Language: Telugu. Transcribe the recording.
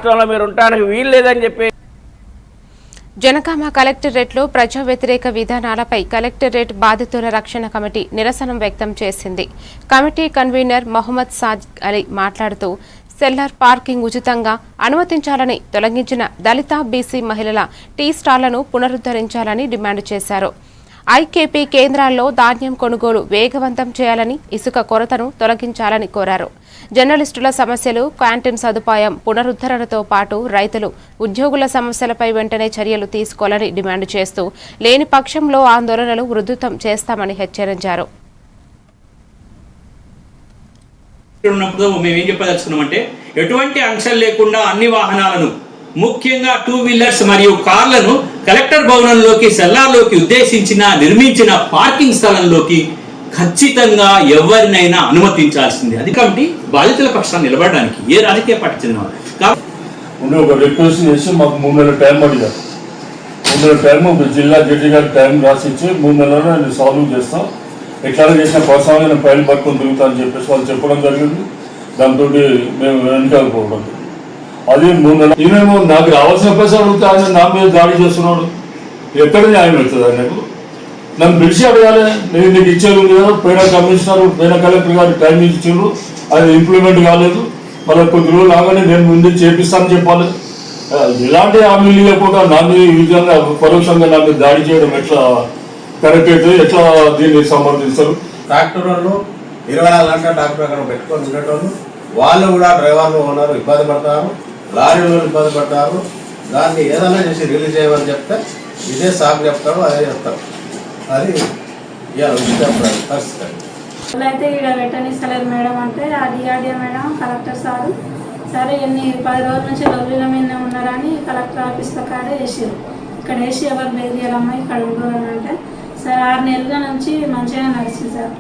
రాష్ట్రంలో మీరు ఉండడానికి వీలు లేదని చెప్పి జనగామ కలెక్టరేట్లో ప్రజా వ్యతిరేక విధానాలపై కలెక్టరేట్ బాధితుల రక్షణ కమిటీ నిరసన వ్యక్తం చేసింది. కమిటీ కన్వీనర్ మొహమ్మద్ సాదిక్ అలీ మాట్లాడుతూ సెల్లార్ పార్కింగ్ ఉచితంగా అనుమతించాలని, తొలగించిన దళిత బీసీ మహిళల టీ స్టాళ్లను పునరుద్ధరించాలని డిమాండ్ చేశారు. ఐకేపీ కేంద్రాల్లో ధాన్యం కొనుగోలు వేగవంతం చేయాలని, ఇసుక కొరతను తొలగించాలని కోరారు. జర్నలిస్టుల సమస్యలు, క్యాంటీన్ సదుపాయం పునరుద్ధరణతో పాటు రైతులు, ఉద్యోగుల సమస్యలపై వెంటనే చర్యలు తీసుకోవాలని డిమాండ్ చేస్తూ లేని పక్షంలో ఆందోళనలు ఉధృతం చేస్తామని హెచ్చరించారు. మేమేం చెప్పదలుచుకున్నామంటే ఎటువంటి ఆంక్షలు లేకుండా అన్ని వాహనాలను ముఖ్యంగా 2 వీలర్స్ మరియు కార్లను కలెక్టర్ భవనంలోకి సెల్లార్లోకి నిర్మించిన పార్కింగ్ స్థలంలోకి ఖచ్చితంగా ఎవరినైనా అనుమతించాల్సిందే. అది కాబట్టి బాధితుల పక్షాన్ని నిలబడడానికి ఏ రాజకీయ పార్టీ చెందిన ఒక రిక్వెస్ట్ చేసి మాకు 3 నెలల టైం అడిగారు. 3 నెలల టైం ఒక జిల్లా జడ్జి గారికి టైం రాసి ఇచ్చి 3 నెలల్లో నేను సాల్వ్ చేస్తాను, ఎట్లా చేసిన పర్సనల్గా నేను ఫైల్ పట్టుకొని తిరుగుతా అని చెప్పేసి వాళ్ళు చెప్పడం జరిగింది. దాంతో మేము వెనకాలిపోవడం అది 3 నెలలు. ఈయనేమో నాకు రావాల్సిన పైసలు అడిగితే ఆయన నా మీద దాడి చేస్తున్నాడు. ఎక్కడ న్యాయం అవుతుంది ఆయనకు? నన్ను పిలిచి అడగాలి, నేను నీకు ఇచ్చేది ఉంది కదా, పోయిన కమిషనర్ పోయిన కలెక్టర్ గారికి టైం ఇచ్చిండ్రు, అది ఇంప్లిమెంట్ కాలేదు, మళ్ళీ కొద్ది రోజులు ఆగానే నేను ముందు చేపిస్తానని చెప్పాలి. ఇలాంటి హామీలు లేకుండా నా మీద ఈ విధంగా పరోక్షంగా నా మీద దాడి చేయడం ఎట్లా కరెక్ట్ అవుతుంది? ఎట్లా దీన్ని సమర్థిస్తారు? ట్రాక్టర్ వాళ్ళు 24 గంటల ట్రాక్టర్ అక్కడ పెట్టుకొని ఉండేటోళ్ళు వాళ్ళు కూడా డ్రైవర్లు ఉన్నారు, ఇబ్బంది పడతారు, లారీలు ఇబ్బంది పడతారు. దాన్ని ఏదైనా చేసి రిలీజ్ చేయమని చెప్తే ఇదే సాగు చెప్తాడు, అదే చెప్తాడు. అది పరిస్థితి. అయితే ఇక్కడ పెట్టనిస్తలేదు మేడం అంటే ఆ డిఆర్డిఏ మేడం కలెక్టర్ సారు సరే 10 రోజుల నుంచి రోజుల మీద ఉన్నారని కలెక్టర్ ఆఫీస్లో కాడే వేసారు. ఇక్కడ వేసి ఎవరు బెదిరియారమ్మా ఇక్కడ ఉండరు అంటే సరే 6 నెలల నుంచి మంచిగా నడిచింది సార్.